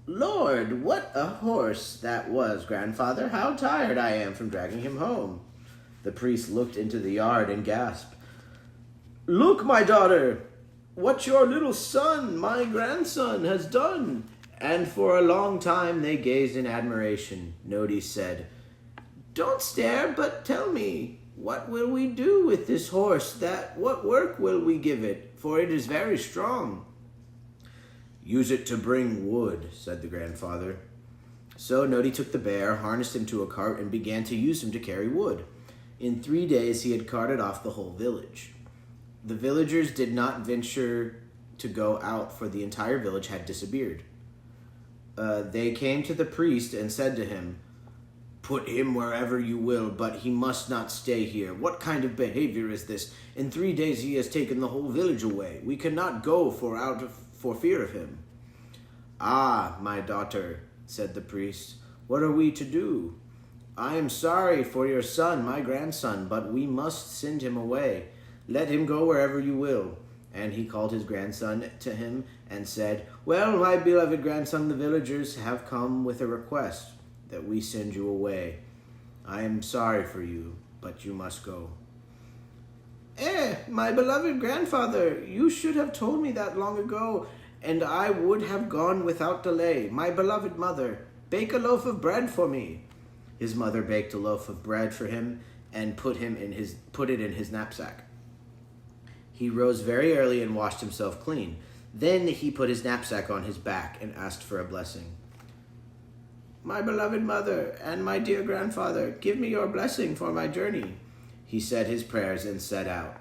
"Lord, what a horse that was, grandfather! How tired I am from dragging him home." The priest looked into the yard and gasped, "Look, my daughter, what your little son, my grandson, has done." And for a long time they gazed in admiration. Nodi said, "Don't stare, but tell me, what will we do with this horse? What work will we give it? For it is very strong." "Use it to bring wood," said the grandfather. So Nodi took the bear, harnessed him to a cart, and began to use him to carry wood. In 3 days he had carted off the whole village. The villagers did not venture to go out, for the entire village had disappeared. They came to the priest and said to him, "Put him wherever you will, but he must not stay here. What kind of behavior is this? In 3 days he has taken the whole village away. We cannot go for fear of him." "Ah, my daughter," said the priest, "what are we to do? I am sorry for your son, my grandson, but we must send him away. Let him go wherever you will." And he called his grandson to him and said, "Well, my beloved grandson, the villagers have come with a request that we send you away. I am sorry for you, but you must go." My beloved grandfather, you should have told me that long ago, and I would have gone without delay. My beloved mother, bake a loaf of bread for me." His mother baked a loaf of bread for him and put it in his knapsack. He rose very early and washed himself clean. Then he put his knapsack on his back and asked for a blessing. "My beloved mother and my dear grandfather, give me your blessing for my journey." He said his prayers and set out.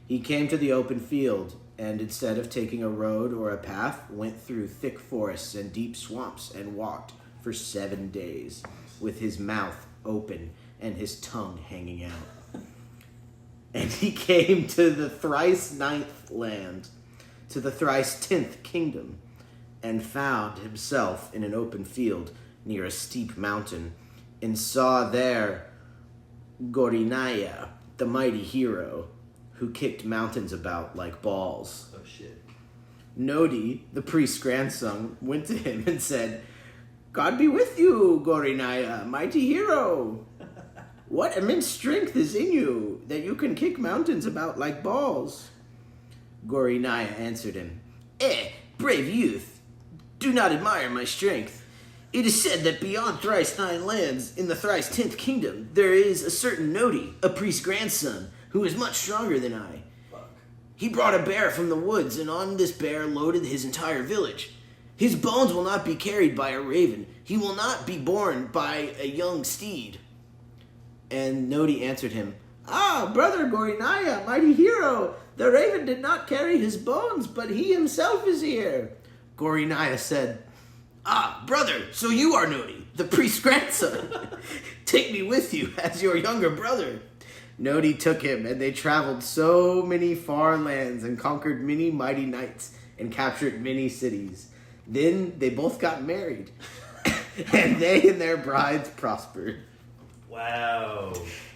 He came to the open field, and instead of taking a road or a path, went through thick forests and deep swamps and walked for 7 days, with his mouth open and his tongue hanging out. And he came to the thrice 9th land, to the thrice 10th kingdom, and found himself in an open field near a steep mountain, and saw there Gorinaya, the mighty hero, who kicked mountains about like balls. Oh, shit. Nodi, the priest's grandson, went to him and said, "God be with you, Gorinaya, mighty hero. What immense strength is in you, that you can kick mountains about like balls?" Gorinaya answered him, brave youth, do not admire my strength. It is said that beyond thrice 9 lands, in the thrice 10th kingdom, there is a certain Nodi, a priest's grandson, who is much stronger than I. He brought a bear from the woods, and on this bear loaded his entire village. His bones will not be carried by a raven. He will not be borne by a young steed. And Nodi answered him, "Ah, brother Gorinaya, mighty hero, the raven did not carry his bones, but he himself is here." Gorinaya said, "Ah, brother, so you are Nodi, the priest's grandson. Take me with you as your younger brother." Nodi took him, and they traveled so many far lands and conquered many mighty knights and captured many cities. Then they both got married, and they and their brides prospered. Wow.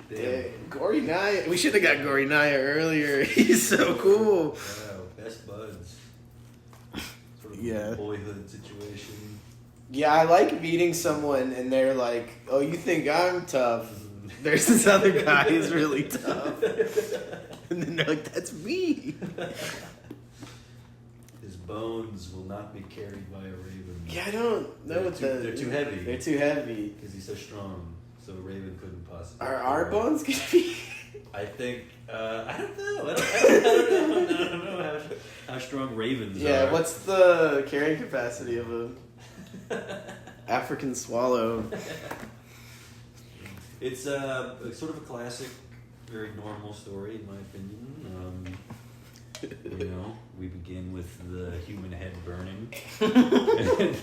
Damn. Gorinaya, we should have got Gorinaya earlier. He's so cool. Wow, best buds. Sort of Yeah. a boyhood situation. Yeah, I like meeting someone and they're like, "Oh, you think I'm tough? There's this other guy who's really tough." And then they're like, "That's me." His bones will not be carried by a raven. Yeah, I don't know what They're too heavy. They're too heavy. Because he's so strong. So a raven couldn't possibly. Are our bones gonna be? I think, I don't know. I don't know how strong ravens are. Yeah, what's the carrying capacity of a African swallow? It's sort of a classic, very normal story, in my opinion. We begin with the human head burning. And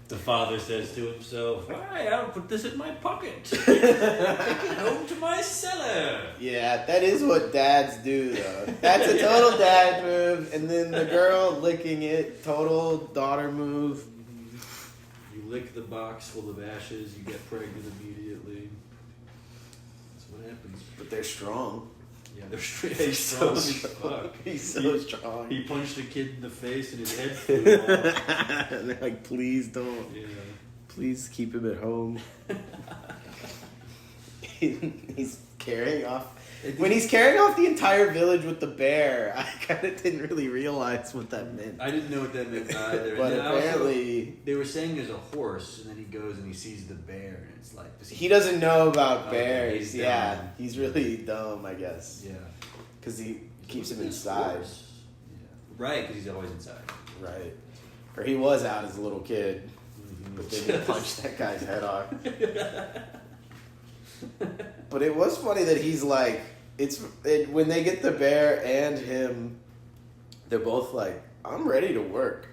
the father says to himself, I'll put this in my pocket. Take it home to my cellar. Yeah, that is what dads do, though. That's a total dad move. And then the girl licking it, total daughter move. You lick the box full of ashes, you get pregnant immediately. That's what happens. But they're strong. Yeah, they're He's strong as fuck. He's so strong. He punched a kid in the face and his head flew off. And they're like, "Please don't. Yeah. Please keep him at home." He's carrying off. When he's carrying off the entire village with the bear, I kind of didn't really realize what that meant. I didn't know what that meant either. But And apparently... they were saying there's a horse, and then he goes and he sees the bear, and it's like... He doesn't know about Oh, bears. he's Yeah, dumb. he's really dumb, I guess. Yeah. Because he keeps him This inside. horse. Yeah. Right, because he's always inside. Right. Or he was out as a little kid. Mm-hmm. But then he punched that guy's head off. But it was funny that he's like... when they get the bear and him, they're both like, "I'm ready to work."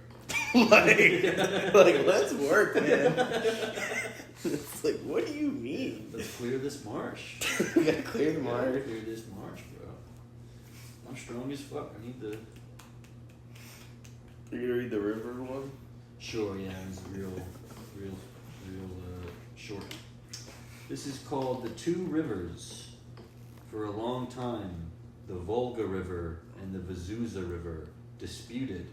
like let's work, man. It's like, what do you mean? Let's clear this marsh. We gotta clear the marsh. Clear this marsh, bro. I'm strong as fuck. I need the... You're gonna read the river one? Sure, yeah, it's real short. This is called The Two Rivers. For a long time, the Volga River and the Vazuza River disputed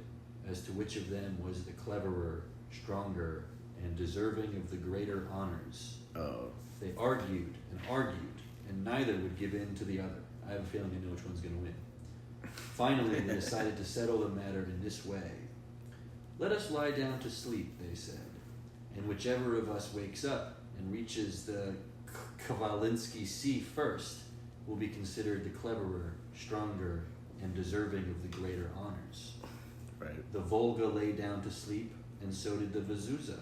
as to which of them was the cleverer, stronger, and deserving of the greater honors. Oh. They argued, and neither would give in to the other. I have a feeling I know which one's going to win. Finally, they decided to settle the matter in this way. Let us lie down to sleep, they said, and whichever of us wakes up and reaches the Kavalinsky Sea first will be considered the cleverer, stronger, and deserving of the greater honors. Right. The Volga lay down to sleep, and so did the Vazuza.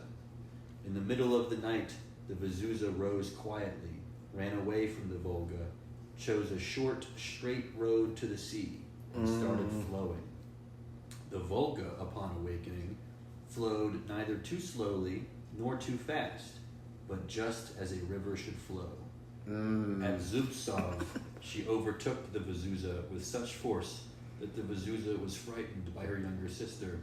In the middle of the night, the Vazuza rose quietly, ran away from the Volga, chose a short, straight road to the sea, and started flowing. The Volga, upon awakening, flowed neither too slowly nor too fast, but just as a river should flow. At Zubtsov, she overtook the Vazuza with such force that the Vazuza was frightened by her younger sister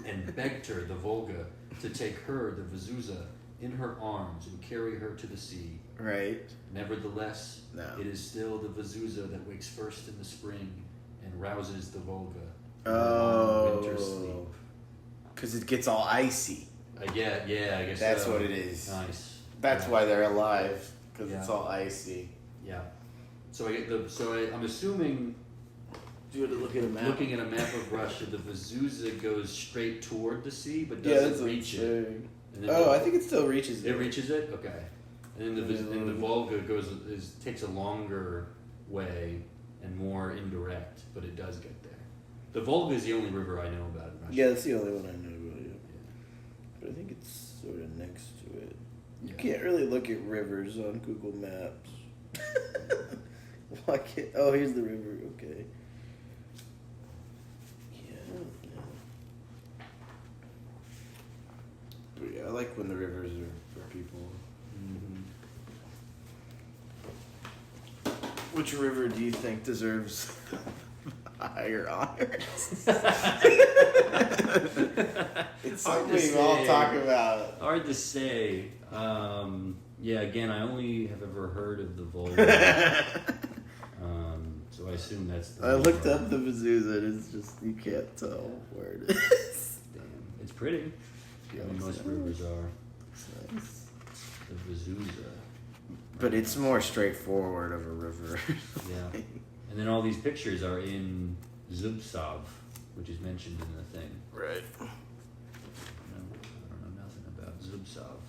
and begged her, the Volga, to take her, the Vazuza, in her arms and carry her to the sea. Right. Nevertheless, No. it is still the Vazuza that wakes first in the spring and rouses the Volga in Oh. winter sleep. Because it gets all icy. Yeah, I guess That's so. what it is. Nice. That's Yeah. why they're alive. Because Yeah. it's all icy. Yeah. I'm assuming, Do you want to look at a map? looking at a map of Russia, the Vazuza goes straight toward the sea, but Yeah, that's doesn't what reach it's it. saying. And then Oh, I think it still reaches it reaches it. Okay. And then and the Volga takes a longer way and more indirect, but it does get there. The Volga is the only river I know about in Russia. Yeah, that's the only one I know about it. But I think it's sort of next to it. You Yeah. can't really look at rivers on Google Maps. Why can't... Oh, here's the river. Okay. Yeah. But yeah, I like when the rivers are for people. Mm-hmm. Which river do you think deserves higher honors? It's something we all talk about. Hard to say. Yeah, again, I only have ever heard of the Volga. So I assume that's the I looked up the Vazuza and it's just, you can't tell where it is. Damn. It's pretty. Yeah, I mean, most rivers are. Nice. The Vazuza. But it's more straightforward of a river. Yeah. And then all these pictures are in Zubsov, which is mentioned in the thing. Right. I don't know nothing about Zubsov.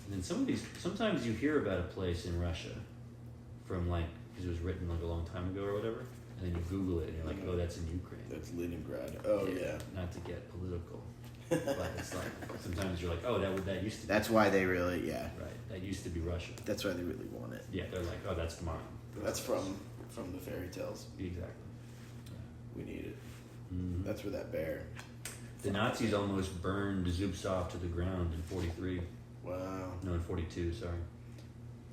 And then some of these, sometimes you hear about a place in Russia from like, because it was written like a long time ago or whatever, and then you Google it and you're like, oh, that's in Ukraine. That's Leningrad. Oh, yeah. Not to get political, but it's like, sometimes you're like, oh, that used to be. That's why they really, yeah. Right, that used to be Russia. That's why they really want it. Yeah, they're like, oh, that's mine. That's from the fairy tales. Exactly. Yeah. We need it. Mm-hmm. That's where that bear. The Nazis almost burned Zubsov to the ground in 43. Wow. No, in 42, sorry.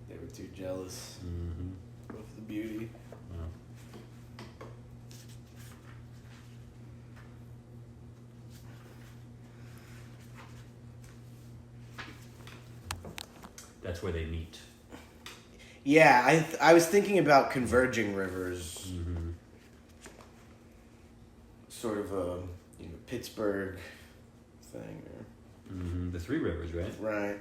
They were too jealous Mm-hmm. of the beauty. Wow. That's where they meet. Yeah, I was thinking about converging rivers. Mm-hmm. Sort of a Pittsburgh thing. Mm-hmm. The Three Rivers, right? Right.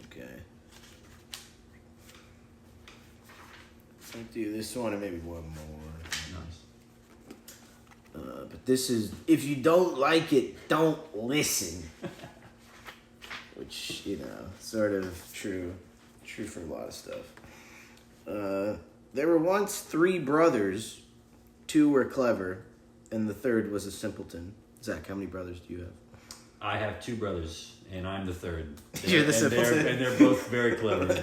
Okay. I'll do this one and maybe one more. Nice. But this is, if you don't like it, don't listen. Which, sort of true for a lot of stuff. There were once 3 brothers. 2 were clever, and the third was a simpleton. Zach, how many brothers do you have? I have 2 brothers, and I'm the third. You're the simpleton. And they're both very clever.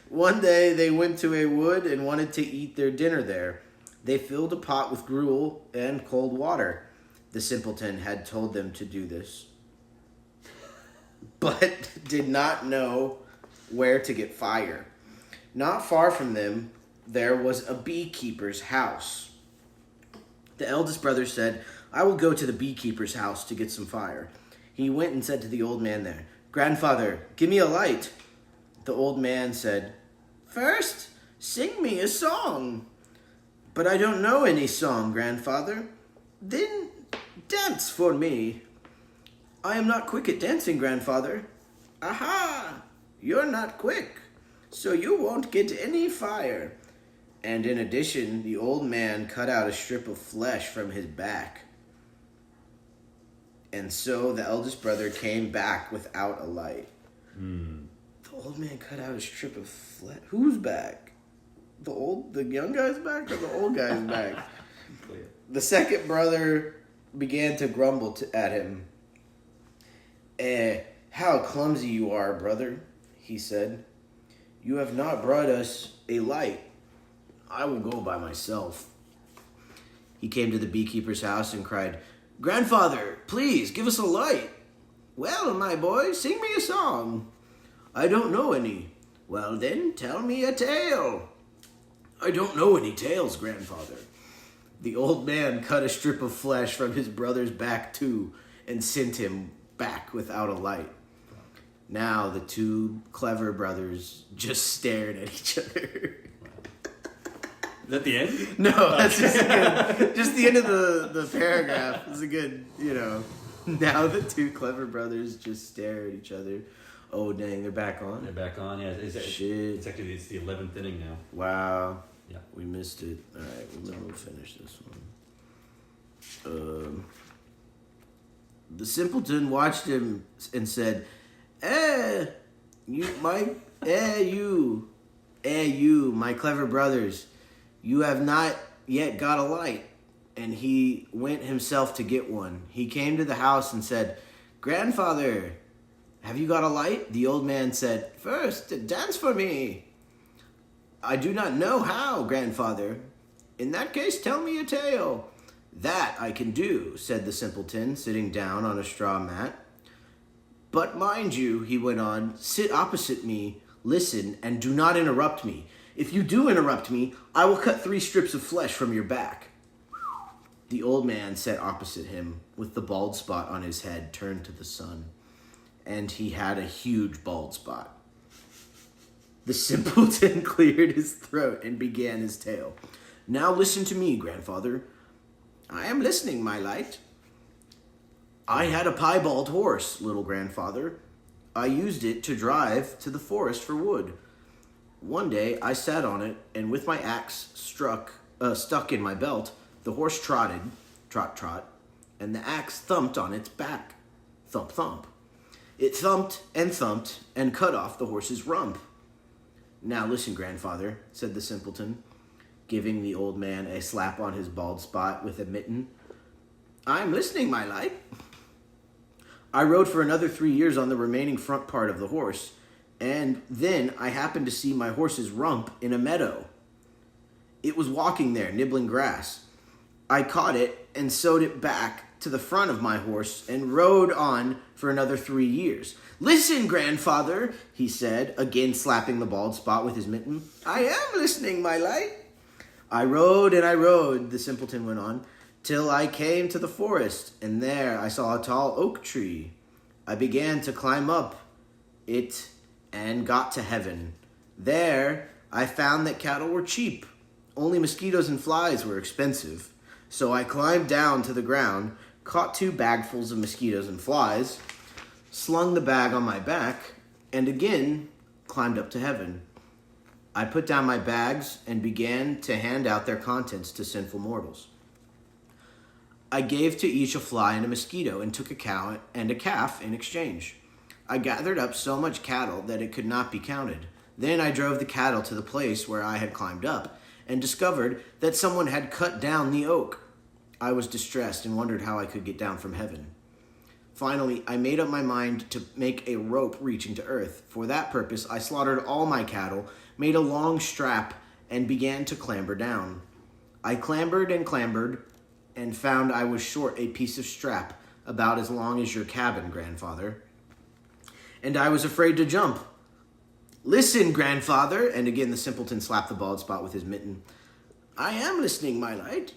One day, they went to a wood and wanted to eat their dinner there. They filled a pot with gruel and cold water. The simpleton had told them to do this, but did not know where to get fire. Not far from them, there was a beekeeper's house. The eldest brother said, I will go to the beekeeper's house to get some fire. He went and said to the old man there, Grandfather, give me a light. The old man said, First, sing me a song. But I don't know any song, Grandfather. Then dance for me. I am not quick at dancing, Grandfather. Aha! You're not quick, so you won't get any fire. And in addition, the old man cut out a strip of flesh from his back. And so the eldest brother came back without a light. The old man cut out a strip of flesh. Whose back? The young guy's back or the old guy's back? The second brother began to grumble at him. How clumsy you are, brother, he said. You have not brought us a light. I will go by myself. He came to the beekeeper's house and cried, Grandfather, please give us a light. Well, my boy, sing me a song. I don't know any. Well, then, tell me a tale. I don't know any tales, Grandfather. The old man cut a strip of flesh from his brother's back, too, and sent him back without a light. Now the 2 clever brothers just stared at each other. Is that the end? No, that's just the end of the paragraph. It's a good, Now the 2 clever brothers just stare at each other. Oh, dang, they're back on? They're back on, yeah. Shit. It's the 11th inning now. Wow. Yeah. We missed it. All right, we'll finish this one. The simpleton watched him and said, you, my clever brothers, You have not yet got a light. And he went himself to get one. He came to the house and said, Grandfather, have you got a light? The old man said, First, dance for me. I do not know how, Grandfather. In that case, tell me a tale. That I can do, said the simpleton, sitting down on a straw mat. But mind you, he went on, sit opposite me, listen, and do not interrupt me. If you do interrupt me, I will cut 3 strips of flesh from your back. The old man sat opposite him, with the bald spot on his head turned to the sun, and he had a huge bald spot. The simpleton cleared his throat and began his tale. Now listen to me, Grandfather. I am listening, my light. I had a piebald horse, little grandfather. I used it to drive to the forest for wood. One day I sat on it, and with my axe stuck in my belt, the horse trotted, trot, trot, and the axe thumped on its back, thump, thump. It thumped and cut off the horse's rump. Now listen, Grandfather, said the simpleton, giving the old man a slap on his bald spot with a mitten. I'm listening, my light. I rode for another 3 years on the remaining front part of the horse, and then I happened to see my horse's rump in a meadow. It was walking there, nibbling grass. I caught it and sewed it back to the front of my horse and rode on for another 3 years. Listen, Grandfather, he said, again slapping the bald spot with his mitten. I am listening, my light. I rode, the simpleton went on, till I came to the forest, and there I saw a tall oak tree. I began to climb up it and got to heaven. There I found that cattle were cheap. Only mosquitoes and flies were expensive. So I climbed down to the ground, caught 2 bagfuls of mosquitoes and flies, slung the bag on my back, and again climbed up to heaven. I put down my bags and began to hand out their contents to sinful mortals. I gave to each a fly and a mosquito and took a cow and a calf in exchange. I gathered up so much cattle that it could not be counted. Then I drove the cattle to the place where I had climbed up and discovered that someone had cut down the oak. I was distressed and wondered how I could get down from heaven. Finally, I made up my mind to make a rope reaching to earth. For that purpose, I slaughtered all my cattle, made a long strap, and began to clamber down. I clambered and found I was short a piece of strap about as long as your cabin, Grandfather. And I was afraid to jump. Listen, Grandfather, and again the simpleton slapped the bald spot with his mitten. I am listening, my light.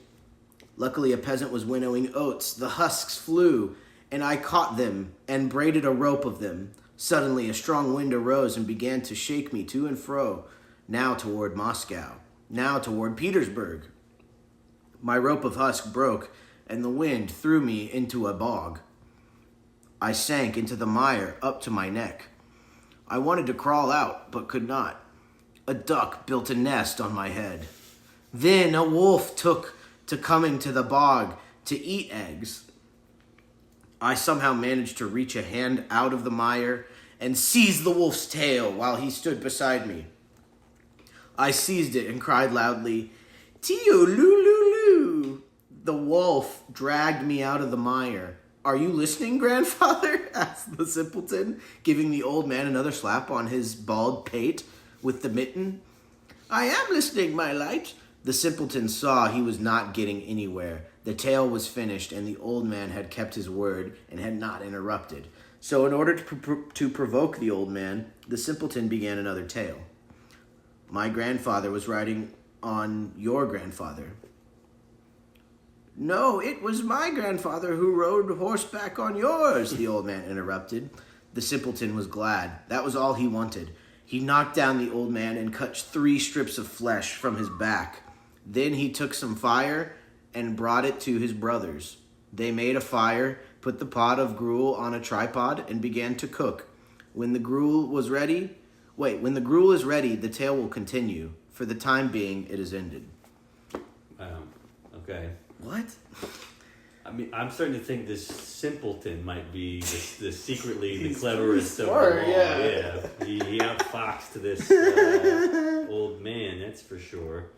Luckily, a peasant was winnowing oats. The husks flew, and I caught them and braided a rope of them. Suddenly, a strong wind arose and began to shake me to and fro, now toward Moscow, now toward Petersburg. My rope of husk broke, and the wind threw me into a bog. I sank into the mire up to my neck. I wanted to crawl out, but could not. A duck built a nest on my head. Then a wolf took to coming to the bog to eat eggs. I somehow managed to reach a hand out of the mire and seize the wolf's tail while he stood beside me. I seized it and cried loudly, "Tio-loo-loo-loo!" The wolf dragged me out of the mire. "Are you listening, Grandfather?" asked the simpleton, giving the old man another slap on his bald pate with the mitten. "I am listening, my light." The simpleton saw he was not getting anywhere. The tale was finished, and the old man had kept his word and had not interrupted. So in order to provoke the old man, the simpleton began another tale. My grandfather was riding on your grandfather. "No, it was my grandfather who rode horseback on yours," the old man interrupted. The simpleton was glad. That was all he wanted. He knocked down the old man and cut 3 strips of flesh from his back. Then he took some fire and brought it to his brothers. They made a fire, put the pot of gruel on a tripod, and began to cook. When the gruel is ready, the tale will continue. For the time being, it is ended. Okay. What? I mean, I'm starting to think this simpleton might be the secretly the cleverest of them all. Smart, yeah. Yeah. He outfoxed this old man, that's for sure.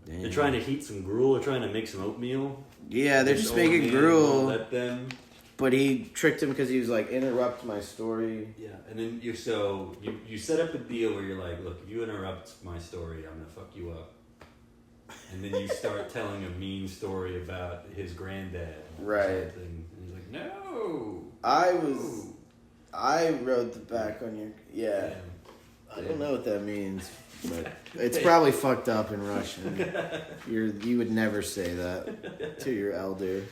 Damn. They're trying to heat some gruel. They're trying to make some oatmeal. Yeah, they're This just old making man gruel. won't let them. But he tricked him because he was like, interrupt my story. Yeah, and then you set up a deal where you're like, look, if you interrupt my story, I'm gonna fuck you up. And then you start telling a mean story about his granddad. Right. Or something. And he's like, no. I wrote the back on your. Yeah. Damn. I don't know what that means, but it's probably fucked up in Russian. You would never say that to your elder.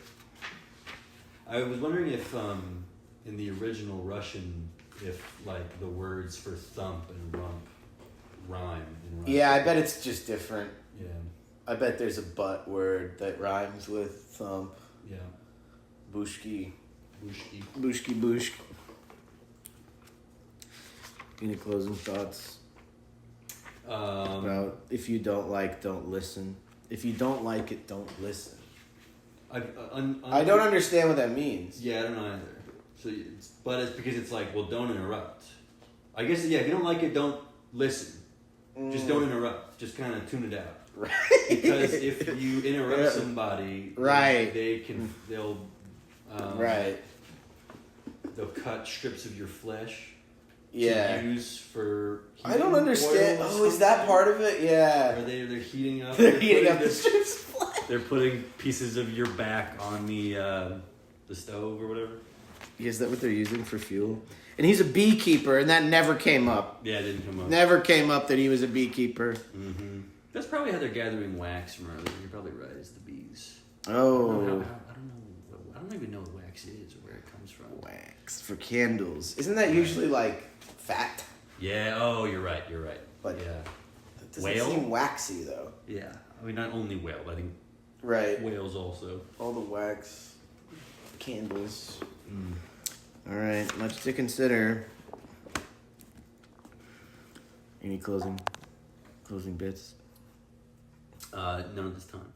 I was wondering if, in the original Russian, if like the words for thump and rump rhyme in Russian. Yeah, I bet it's just different. Yeah. I bet there's a butt word that rhymes with thump. Yeah. Bushki. Bushki. Bushki bushk. Any closing thoughts? About if you don't like, don't listen. If you don't like it, don't listen. I don't understand what that means. Yeah, I don't know either. So, but it's because it's like, well, don't interrupt. I guess, yeah, if you don't like it, don't listen. Just don't interrupt. Just kind of tune it out. Right. Because if you interrupt somebody, right, they'll cut strips of your flesh. Yeah. To use for. I don't understand. Oh, is that part of it? Yeah. Or they're heating up. They're heating up the strips of flesh. They're putting pieces of your back on the stove or whatever. Is that what they're using for fuel? And he's a beekeeper, and that never came up. Yeah, it didn't come up. Never came up that he was a beekeeper. Mm-hmm. That's probably how they're gathering wax from earlier. You're probably right. It's the bees. Oh. I don't know. I don't even know what wax is or where it comes from. Wax for candles. Isn't that usually like fat? Yeah. Oh, you're right. But yeah. It doesn't seem waxy though. Yeah. I mean, not only whale. I think. Right. Whales also. All the wax. Candles. Mm. All right. Much to consider. Any closing bits? None at this time.